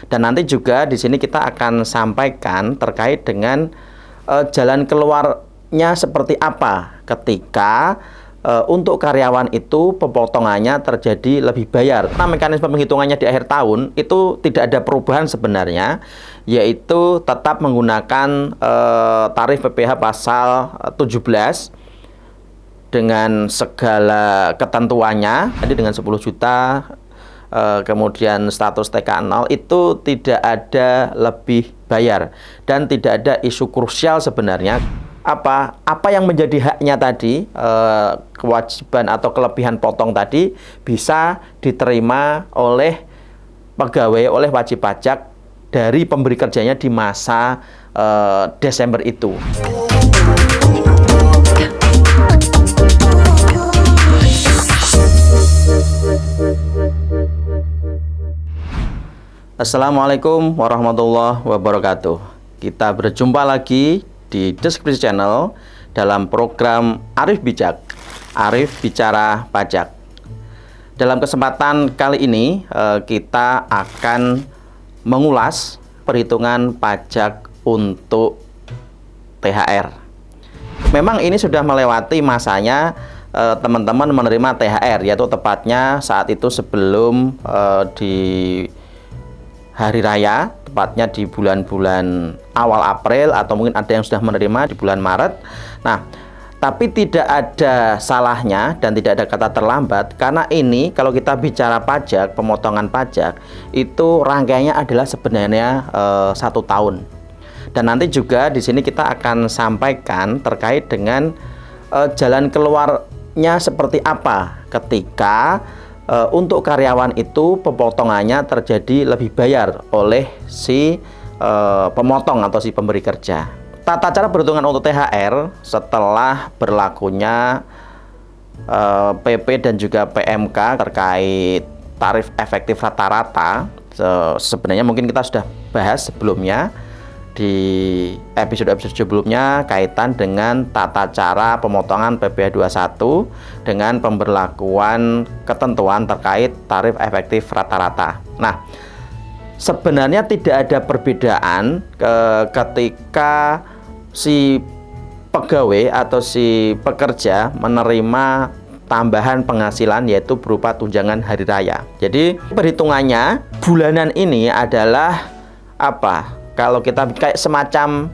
Dan nanti juga di sini kita akan sampaikan terkait dengan jalan keluarnya seperti apa ketika untuk karyawan itu pemotongannya terjadi lebih bayar. Nah, mekanisme penghitungannya di akhir tahun itu tidak ada perubahan sebenarnya, yaitu tetap menggunakan tarif PPh pasal 17 dengan segala ketentuannya. Jadi dengan 10 juta kemudian status TK0 itu tidak ada lebih bayar dan tidak ada isu krusial sebenarnya. Apa yang menjadi haknya tadi, kewajiban atau kelebihan potong tadi bisa diterima oleh pegawai, oleh wajib pajak dari pemberi kerjanya di masa Desember itu. Assalamualaikum warahmatullahi wabarakatuh. Kita berjumpa lagi di Deskripsi Channel dalam program Arif Bijak, Arif Bicara Pajak. Dalam kesempatan kali ini kita akan mengulas perhitungan pajak untuk THR. Memang ini sudah melewati masanya teman-teman menerima THR, yaitu tepatnya saat itu sebelum di hari raya, tepatnya di bulan-bulan awal April, atau mungkin ada yang sudah menerima di bulan Maret. Nah, tapi tidak ada salahnya dan tidak ada kata terlambat, karena ini kalau kita bicara pajak, pemotongan pajak itu rangkaiannya adalah sebenarnya 1 tahun. Dan nanti juga di sini kita akan sampaikan terkait dengan jalan keluarnya seperti apa ketika untuk karyawan itu pemotongannya terjadi lebih bayar oleh si pemotong atau si pemberi kerja. Tata cara perhitungan untuk THR setelah berlakunya PP dan juga PMK terkait tarif efektif rata-rata, sebenarnya mungkin kita sudah bahas sebelumnya di episode-episode sebelumnya kaitan dengan tata cara pemotongan PPh 21 dengan pemberlakuan ketentuan terkait tarif efektif rata-rata. Nah, sebenarnya tidak ada perbedaan ketika si pegawai atau si pekerja menerima tambahan penghasilan, yaitu berupa tunjangan hari raya. Jadi perhitungannya bulanan ini adalah kalau kita kayak semacam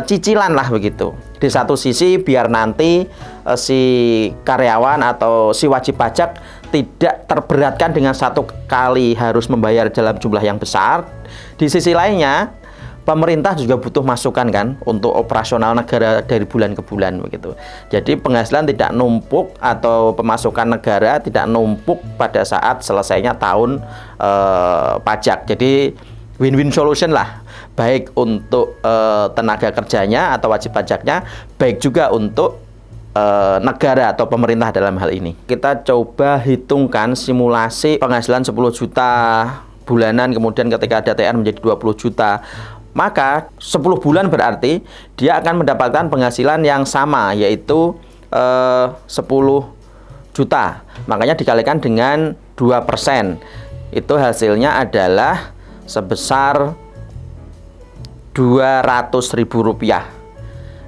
cicilan lah begitu. Di satu sisi biar nanti si karyawan atau si wajib pajak tidak terberatkan dengan satu kali harus membayar dalam jumlah yang besar. Di sisi lainnya pemerintah juga butuh masukan kan untuk operasional negara dari bulan ke bulan begitu. Jadi penghasilan tidak numpuk atau pemasukan negara tidak numpuk pada saat selesainya tahun pajak. Jadi win-win solution lah, baik untuk tenaga kerjanya atau wajib pajaknya, baik juga untuk negara atau pemerintah dalam hal ini. Kita coba hitungkan simulasi penghasilan 10 juta bulanan, kemudian ketika ada THR menjadi 20 juta, maka 10 bulan berarti dia akan mendapatkan penghasilan yang sama, yaitu 10 juta. Makanya dikalikan dengan 2%, itu hasilnya adalah sebesar Rp200.000.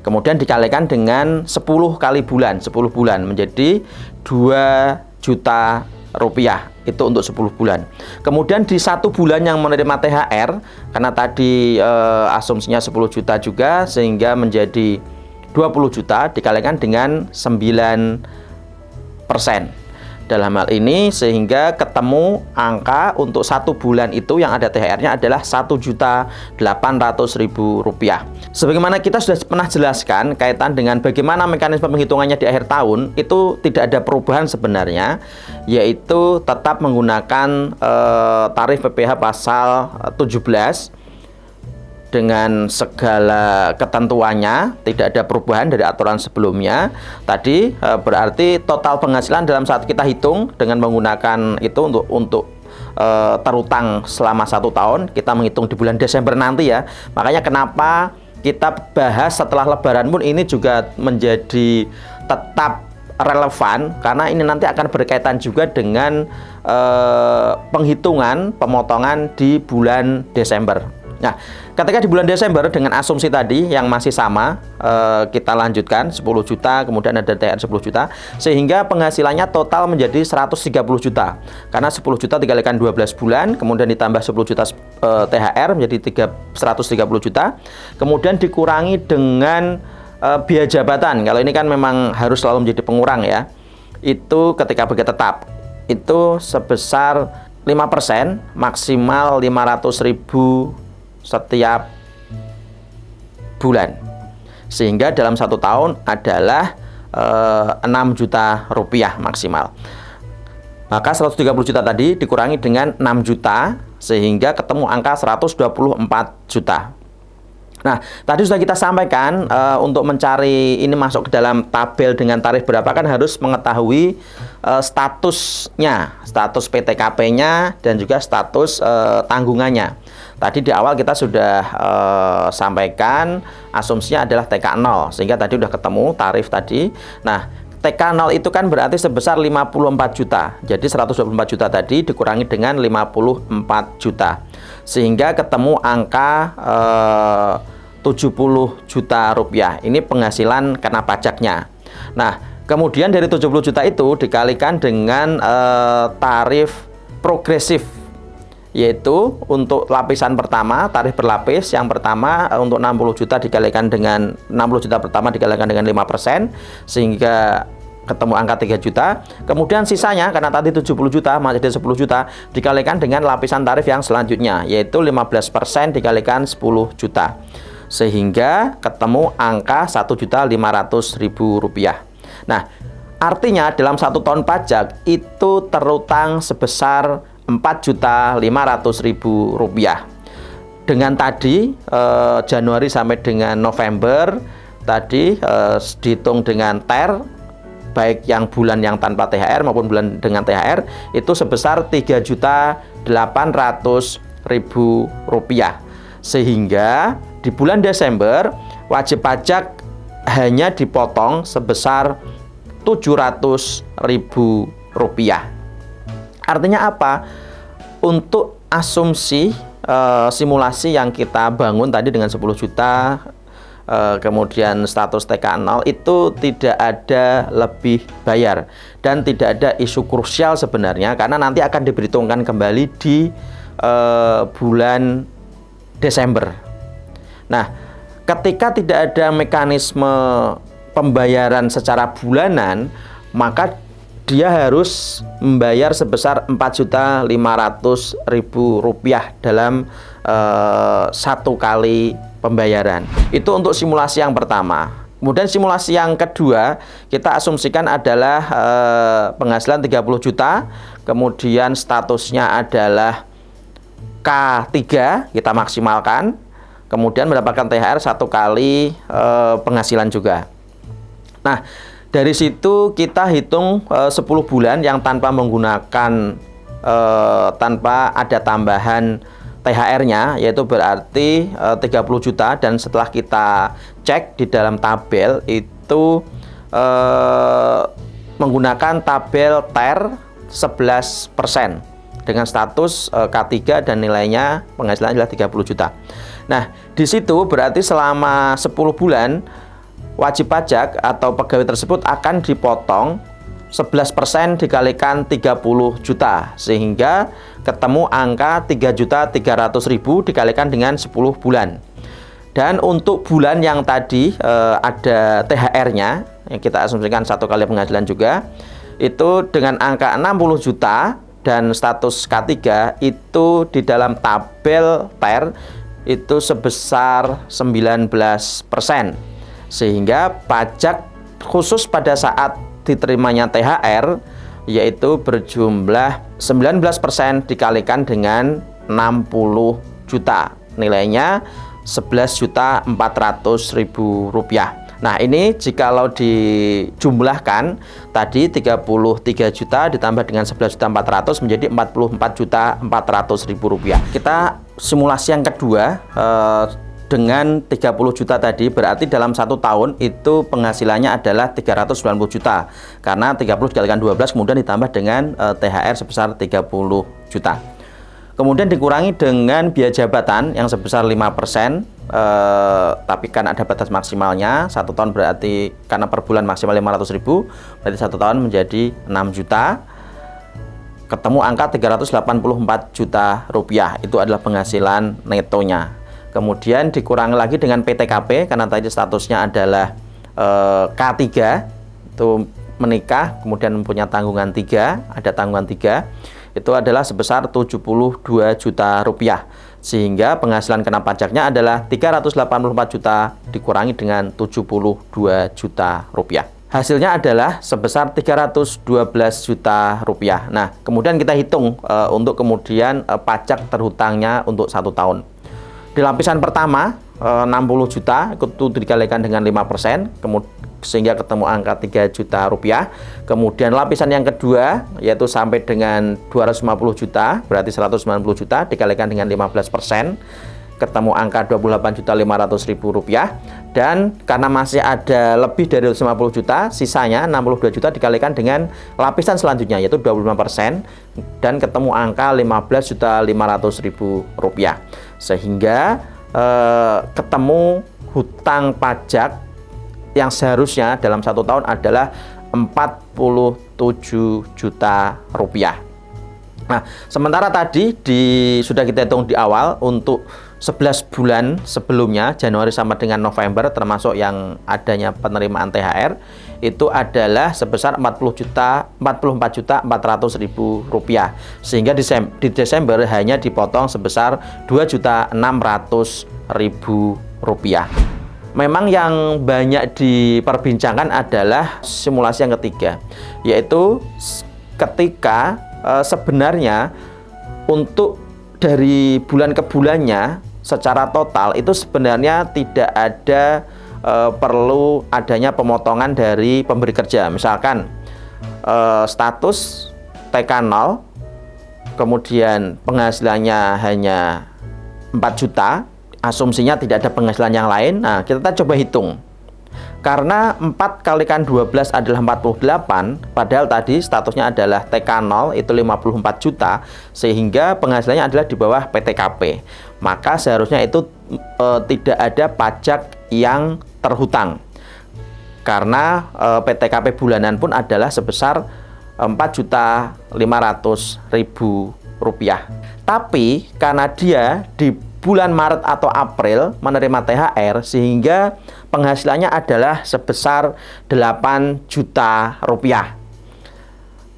Kemudian dikalikan dengan 10 kali bulan, 10 bulan menjadi 2 juta rupiah. Itu untuk 10 bulan. Kemudian di 1 bulan yang menerima THR, karena tadi asumsinya 10 juta juga, sehingga menjadi 20 juta dikalikan dengan 9%. Dalam hal ini sehingga ketemu angka untuk 1 bulan itu yang ada THR-nya adalah Rp1.800.000. Sebagaimana kita sudah pernah jelaskan kaitan dengan bagaimana mekanisme penghitungannya di akhir tahun, itu tidak ada perubahan sebenarnya, yaitu tetap menggunakan tarif PPh pasal 17 dengan segala ketentuannya, tidak ada perubahan dari aturan sebelumnya. Tadi berarti total penghasilan dalam saat kita hitung dengan menggunakan itu untuk terutang selama 1 tahun, kita menghitung di bulan Desember nanti ya. Makanya kenapa kita bahas setelah Lebaran pun ini juga menjadi tetap relevan karena ini nanti akan berkaitan juga dengan penghitungan pemotongan di bulan Desember. Nah, ketika di bulan Desember dengan asumsi tadi yang masih sama, kita lanjutkan 10 juta, kemudian ada THR 10 juta, sehingga penghasilannya total menjadi 130 juta. Karena 10 juta dikalikan 12 bulan, kemudian ditambah 10 juta THR menjadi 130 juta, kemudian dikurangi dengan biaya jabatan. Kalau ini kan memang harus selalu menjadi pengurang ya. Itu ketika bekerja tetap, itu sebesar 5%, maksimal 500.000 setiap bulan, sehingga dalam 1 tahun adalah 6 juta rupiah maksimal. Maka 130 juta tadi dikurangi dengan 6 juta sehingga ketemu angka 124 juta. Nah, tadi sudah kita sampaikan untuk mencari ini masuk ke dalam tabel dengan tarif berapa kan harus mengetahui statusnya, status PTKP-nya dan juga status tanggungannya. Tadi di awal kita sudah sampaikan asumsinya adalah TK0 sehingga tadi sudah ketemu tarif tadi. Nah, TK0 itu kan berarti sebesar 54 juta. Jadi 124 juta tadi dikurangi dengan 54 juta. Sehingga ketemu angka 70 juta rupiah. Ini penghasilan kena pajaknya. Nah, kemudian dari 70 juta itu dikalikan dengan tarif progresif, yaitu untuk lapisan pertama, tarif berlapis. Yang pertama untuk 60 juta dikalikan dengan 60 juta pertama dikalikan dengan 5%, sehingga ketemu angka 3 juta. Kemudian sisanya karena tadi 70 juta masih ada 10 juta dikalikan dengan lapisan tarif yang selanjutnya, yaitu 15% dikalikan 10 juta. Sehingga ketemu angka 1.500.000 rupiah. Nah, artinya dalam 1 tahun pajak itu terutang sebesar 4.500.000 rupiah. Dengan tadi Januari sampai dengan November tadi dihitung dengan TER, baik yang bulan yang tanpa THR maupun bulan dengan THR itu sebesar 3.800.000 rupiah. Sehingga di bulan Desember wajib pajak hanya dipotong sebesar 700.000 rupiah. Artinya apa? Untuk asumsi simulasi yang kita bangun tadi dengan 10 juta, kemudian status TK0 itu tidak ada lebih bayar dan tidak ada isu krusial sebenarnya karena nanti akan diperhitungkan kembali di bulan Desember. Nah, ketika tidak ada mekanisme pembayaran secara bulanan, maka dia harus membayar sebesar 4.500.000 rupiah dalam 1 kali pembayaran. Itu untuk simulasi yang pertama. Kemudian simulasi yang kedua kita asumsikan adalah penghasilan 30 juta, kemudian statusnya adalah K3, kita maksimalkan, kemudian mendapatkan THR 1 kali penghasilan juga. Nah, dari situ kita hitung 10 bulan yang tanpa menggunakan tanpa ada tambahan THR-nya, yaitu berarti 30 juta, dan setelah kita cek di dalam tabel itu menggunakan tabel TER 11% dengan status K3 dan nilainya penghasilan adalah 30 juta. Nah, di situ berarti selama 10 bulan wajib pajak atau pegawai tersebut akan dipotong 11% dikalikan 30 juta sehingga ketemu angka 3.300.000 dikalikan dengan 10 bulan. Dan untuk bulan yang tadi ada THR-nya yang kita asumsikan 1 kali penghasilan juga, itu dengan angka 60 juta dan status K3 itu di dalam tabel TER itu sebesar 19%. Sehingga pajak khusus pada saat diterimanya THR yaitu berjumlah 19% dikalikan dengan 60 juta. Nilainya 11.400.000 rupiah. Nah, ini jikalau dijumlahkan tadi 33 juta ditambah dengan 11.400.000 menjadi 44.400.000 rupiah. Kita simulasi yang kedua dengan 30 juta tadi, berarti dalam 1 tahun itu penghasilannya adalah 390 juta. Karena 30 dikalikan 12 kemudian ditambah dengan THR sebesar 30 juta. Kemudian dikurangi dengan biaya jabatan yang sebesar 5%, tapi kan ada batas maksimalnya. 1 tahun berarti karena per bulan maksimal 500.000, berarti 1 tahun menjadi 6 juta. Ketemu angka 384 juta rupiah, itu adalah penghasilan netonya. Kemudian dikurangi lagi dengan PTKP karena tadi statusnya adalah K3, itu menikah kemudian mempunyai tanggungan 3, ada tanggungan 3, itu adalah sebesar 72 juta rupiah. Sehingga penghasilan kena pajaknya adalah 384 juta dikurangi dengan 72 juta rupiah. Hasilnya adalah sebesar 312 juta rupiah. Nah, kemudian kita hitung untuk kemudian pajak terhutangnya untuk 1 tahun. Di lapisan pertama 60 juta itu dikalikan dengan 5%, sehingga ketemu angka 3 juta rupiah. Kemudian lapisan yang kedua yaitu sampai dengan 250 juta, berarti 190 juta dikalikan dengan 15%, ketemu angka 28.500.000 rupiah. Dan karena masih ada lebih dari 150 juta, sisanya 62 juta dikalikan dengan lapisan selanjutnya yaitu 25%, dan ketemu angka 15.500.000 rupiah. Sehingga ketemu hutang pajak yang seharusnya dalam 1 tahun adalah 47 juta rupiah. Nah, sementara tadi sudah kita hitung di awal untuk 11 bulan sebelumnya, Januari sama dengan November, termasuk yang adanya penerimaan THR, itu adalah sebesar 44.400.000 rupiah. Sehingga di Desember hanya dipotong sebesar 2.600.000 rupiah. Memang yang banyak diperbincangkan adalah simulasi yang ketiga, yaitu ketika sebenarnya untuk dari bulan ke bulannya secara total itu sebenarnya tidak ada perlu adanya pemotongan dari pemberi kerja. Misalkan status TK0, kemudian penghasilannya hanya 4 juta, asumsinya tidak ada penghasilan yang lain. Nah, kita coba hitung. Karena 4 kalikan 12 adalah 48, padahal tadi statusnya adalah TK0 itu 54 juta, sehingga penghasilannya adalah di bawah PTKP. Maka seharusnya itu tidak ada pajak yang terhutang. Karena PTKP bulanan pun adalah sebesar 4.500.000 rupiah. Tapi karena dia di bulan Maret atau April menerima THR, sehingga penghasilannya adalah sebesar 8 juta rupiah.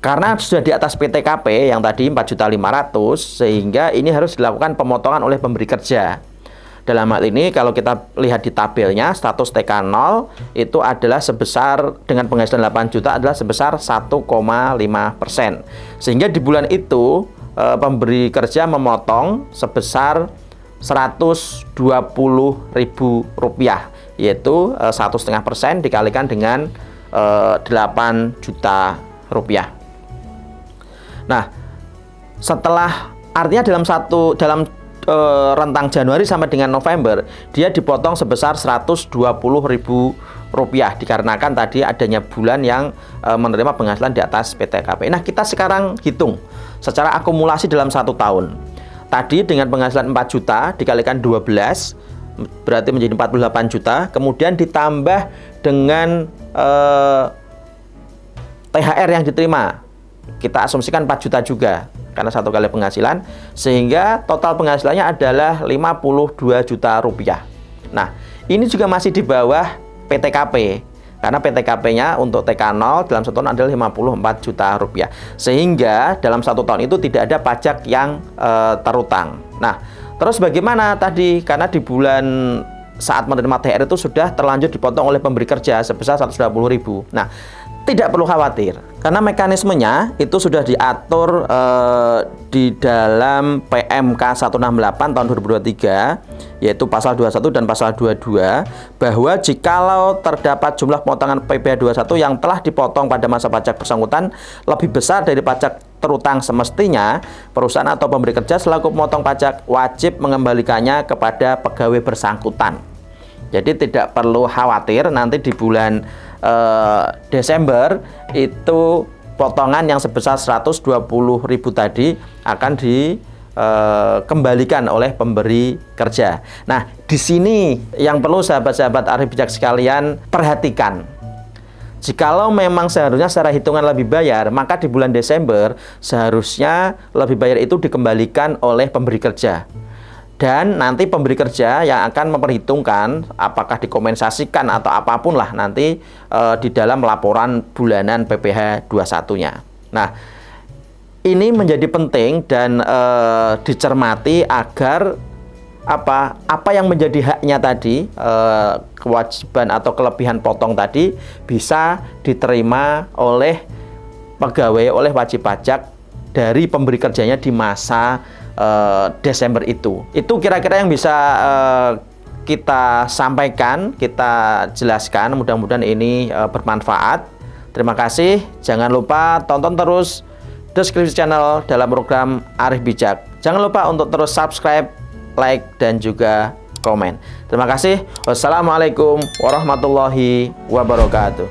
Karena sudah di atas PTKP yang tadi 4.500.000, sehingga ini harus dilakukan pemotongan oleh pemberi kerja. Dalam hal ini kalau kita lihat di tabelnya, status TK0 itu adalah sebesar dengan penghasilan 8 juta adalah sebesar 1,5%. Sehingga di bulan itu pemberi kerja memotong sebesar 120.000 rupiah, yaitu 1,5% dikalikan dengan 8 juta rupiah. Nah, setelah artinya dalam rentang Januari sampai dengan November dia dipotong sebesar 120.000 rupiah dikarenakan tadi adanya bulan yang menerima penghasilan di atas PTKP. Nah, kita sekarang hitung secara akumulasi dalam 1 tahun. Tadi dengan penghasilan 4 juta dikalikan 12 berarti menjadi 48 juta, kemudian ditambah dengan THR yang diterima, kita asumsikan 4 juta juga karena 1 kali penghasilan, sehingga total penghasilannya adalah 52 juta rupiah. Nah, ini juga masih di bawah PTKP karena PTKP-nya untuk TK0 dalam 1 tahun adalah 54 juta rupiah, sehingga dalam 1 tahun itu tidak ada pajak yang terutang. Nah, terus bagaimana tadi? Karena di bulan saat menerima THR itu sudah terlanjur dipotong oleh pemberi kerja sebesar 120.000. Nah, tidak perlu khawatir karena mekanismenya itu sudah diatur di dalam PMK 168 tahun 2023, yaitu pasal 21 dan pasal 22, bahwa jikalau terdapat jumlah potongan PPh 21 yang telah dipotong pada masa pajak bersangkutan lebih besar dari pajak terutang semestinya, perusahaan atau pemberi kerja selaku pemotong pajak wajib mengembalikannya kepada pegawai bersangkutan. Jadi tidak perlu khawatir nanti di bulan Desember itu potongan yang sebesar 120.000 tadi akan dikembalikan oleh pemberi kerja. Nah, di sini yang perlu sahabat-sahabat Arif Bijak sekalian perhatikan. Jikalau memang seharusnya secara hitungan lebih bayar, maka di bulan Desember seharusnya lebih bayar itu dikembalikan oleh pemberi kerja. Dan nanti pemberi kerja yang akan memperhitungkan apakah dikompensasikan atau apapun lah nanti di dalam laporan bulanan PPh 21-nya. Nah, ini menjadi penting dan dicermati agar apa yang menjadi haknya tadi, kewajiban atau kelebihan potong tadi bisa diterima oleh pegawai, oleh wajib pajak dari pemberi kerjanya di masa Desember itu. Itu kira-kira yang bisa kita sampaikan, kita jelaskan. Mudah-mudahan ini bermanfaat. Terima kasih. Jangan lupa tonton terus Deskripsi Channel dalam program Arif Bijak. Jangan lupa untuk terus subscribe, like, dan juga komen. Terima kasih. Wassalamualaikum warahmatullahi wabarakatuh.